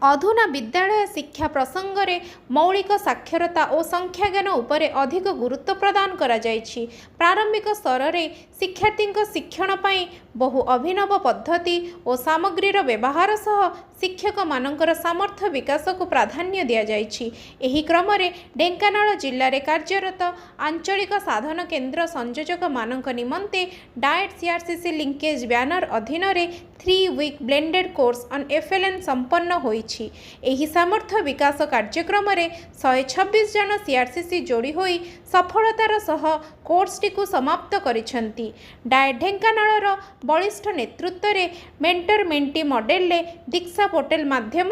अधुना विद्यालय शिक्षा प्रसंग में मौलिक साक्षरता और संख्याज्ञान उपरे अधिक गुरुत्व प्रदान करा जायछि। प्रारंभिक स्तर में शिक्षार्थी शिक्षण पाई बहु अभिनव पद्धति और सामग्रीर व्यवहार सह शिक्षक मानकर सामर्थ्य विकास को प्राधान्य दि जायछि। एही क्रम में ढेंकानाल जिले में कार्यरत आंचलिक साधन केन्द्र संयोजक मानक निमंते डाएट सीआरसीसी लिंकेज बैनर अधीन 3 week blended course on FLN संपन्न होईछि। एही सामर्थ्य विकास कार्यक्रम में 126 जन सीआरसीसी जोड़ी होई सफलतार सह कोर्सटी को समाप्त करिसेंती। डाएट ढेंकानालर बलिष्ठ नेतृत्व में मेंटर मेंटी मॉडल दीक्षा पोर्टल माध्यम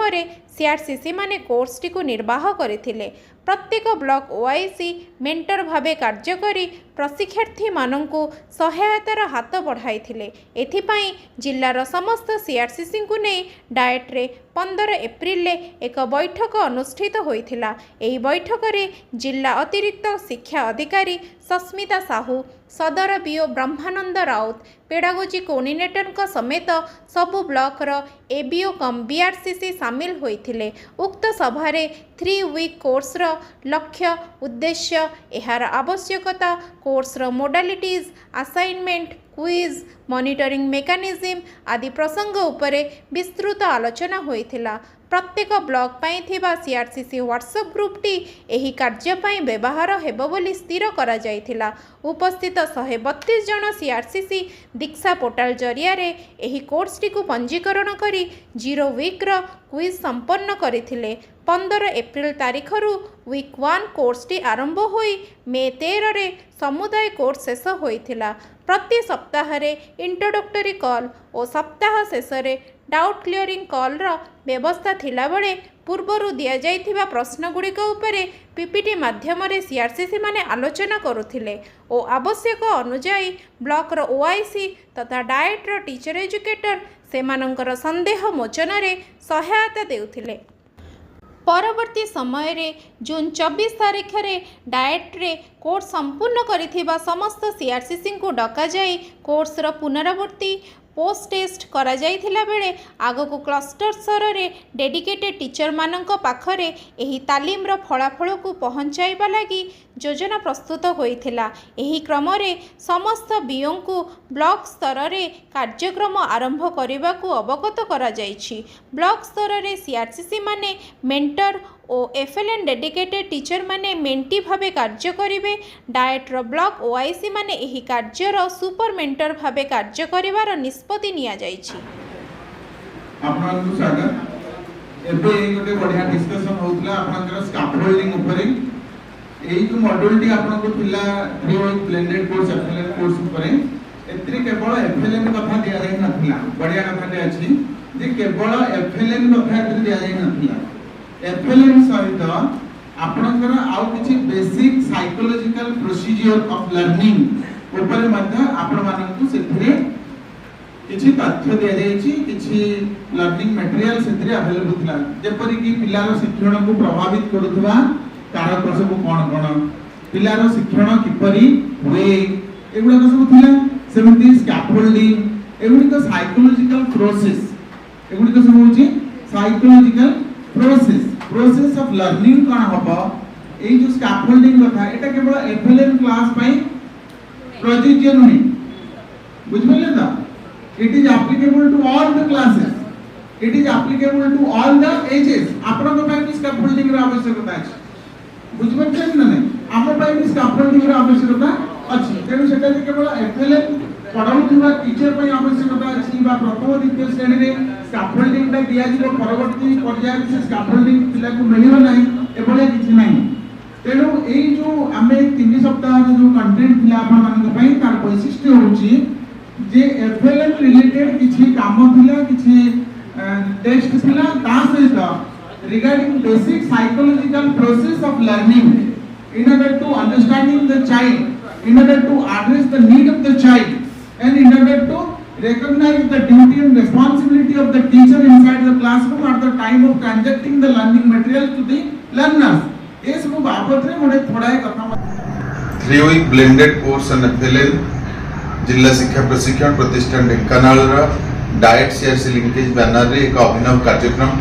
सीआरसीसी माने कोर्सटी को निर्वाह करथिले। प्रत्येक ब्लॉक ओआईसी मेंटर भावे कार्य करी प्रशिक्षार्थी मानंकु सहायतार हाथ बढ़ाइथिले। एथिपाई जिल्लार समस्त सीआरसीसी को नहीं डाएट रे 15 एप्रिल एक बैठक अनुष्ठित होइथिला। एही बैठक रे जिला अतिरिक्त शिक्षा अधिकारी सस्मिता साहू, सदर बीओ ब्रह्मानंद राउत, पेडागोजी कोऑर्डिनेटर समेत सबु ब्लॉक रो एबीओ कम बीआरसीसी सामिल होइथिले। उक्त सभारे 3 वीक कोर्स रो लक्ष्य उद्देश्य, एहार आवश्यकता, कोर्स रो modalities, assignment, quiz, monitoring mechanism आदि प्रसंग उपरे विस्तृत आलोचना होइथिला। प्रत्येक ब्लॉक पाई थिबा सीआरसीसी व्हाट्सएप ग्रुपटी एही कार्य पाई व्यवहार हेबो बोली स्थिर करा जायथिला। उपस्थित 132 जन सीआरसीसी दीक्षा पोर्टल जरिया रे एही कोर्सटी को पंजीकरण करी 0 वीक रो क्विज संपन्न करिथिले। 15 एप्रिल तारीख रु वीक 1 कोर्सटी आरंभ होई मे 13 रे समुदाय कोर्स शेष होइथिला। प्रति सप्ताह रे इंट्रोडक्टरी कॉल और सप्ताह शेष रे डाउट क्लियरिंग कॉल रो व्यवस्था थिला बळे पूर्वरु दिया जाइथिबा प्रश्न गुड़िक उपरे पीपीटी माध्यम रे सीआरसीसी माने आलोचना करुथिले और आवश्यक अनुसार ब्लॉक रो ओआईसी तथा डाएट रो टीचर एजुकेटर सेमानंकर संदेह मोचन रे सहायता देउथिले। परवर्ती समय रे जून 24 तारीख रे डाएट रे कोर्स संपूर्ण करिथिबा समस्त सीआरसीसी को डका जाई कोर्स रो पुनरावृत्ति पोस्ट टेस्ट करा जाइथिला बेले आगको क्लस्टर स्तर रे डेडिकेटेड टीचर मानक पाखरे एही तालीम रो फलाफल को पहुंचाइबा लागि योजना प्रस्तुत होइथिला। एही क्रम रे समस्त बीओ को ब्लॉक स्तर रे कार्यक्रम आरंभ करबा को अवगत करा जाइछि। ब्लॉक स्तर रे सीआरसीसी माने मेंटर और एफएलएन डेडिकेटेड टीचर माने मेंटी भावे कार्य करिवे। डाएट रो ब्लॉक ओआईसी माने एही कार्य रो सुपर मेंटर भावे कार्य करिवार निष्पत्ति निया जाइछि। आपनकु स्वागत। एबे गोटे बढ़िया डिस्कशन होतला आपनकर स्कैफोल्डिंग ऊपर एई जो मॉड्यूल टी आपनको थिला 3 week blended course FLN course ऊपर एत्री केवल एफएलएन कथा दिया जाय नथिला। बढ़िया कथा दे अछि जे केवल एफएलएन कथा एत्री दिया जाय नथिला। एफएलएन सहित आपनकर आउ किछि basic psychological procedure of learning ऊपर मध्य आपण मानकु सेथिरे किछि तथ्य दिया जायछि, किछि लर्निंग मटेरियल सेथिरे अवेलेबल थिला। जेपरि कि पिलार शिक्षण को प्रभावित करूथबा कारक सब कोन कोन, पिलार शिक्षण किपरि हुए एगुडा सब थिला। सेमिति स्कैफोल्डिंग एगुडी साइकोलॉजिकल प्रोसेस, एगुडी सब होछि साइकोलॉजिकल प्रोसेस ऑफ लर्निंग कोन हबो। एई जो स्कैफोल्डिंग कथा एटा केवल एफएलएन क्लास पई प्रयोज्य नही, बुझबले त। It is applicable to all the classes, it is applicable to all the ages. आपन को पई स्कैफोल्डिंग रो आवश्यकता अछि, बुझबले न नै हम पई स्कैफोल्डिंग रो आवश्यकता अछि। तेनु सेटा केवल एफएलएन पढाउथिबा टीचर पई आवश्यकता अछि बा प्रथम द्वितीय श्रेणी रे स्कैफोल्डिंग टा दिया जिवो परवर्ती पर्याय से स्कैफोल्डिंग पिला को मिलियो नाही एबले किछि नाही। तेनु एई जो आमे 3 सप्ताह जो कंटेंट थिला आपन मान पई तार वैशिष्ट्य होछि जे एफएलएन रिलेटेड किछि काम थिला, किछि टेस्ट थिला, ता सहित regarding basic psychological process of learning in order to understanding the child, in order to address the need of the child, and in order to recognize the duty and responsibility of the teacher inside the classroom at the time of conducting the learning material to the learners. ये सब बाबत रे mode थोड़ा एक कथा 3 week blended course on FLN जिला शिक्षा प्रशिक्षण प्रतिष्ठान Dhenkanal DIET CRC linkage banner रे एक अभिनव कार्यक्रम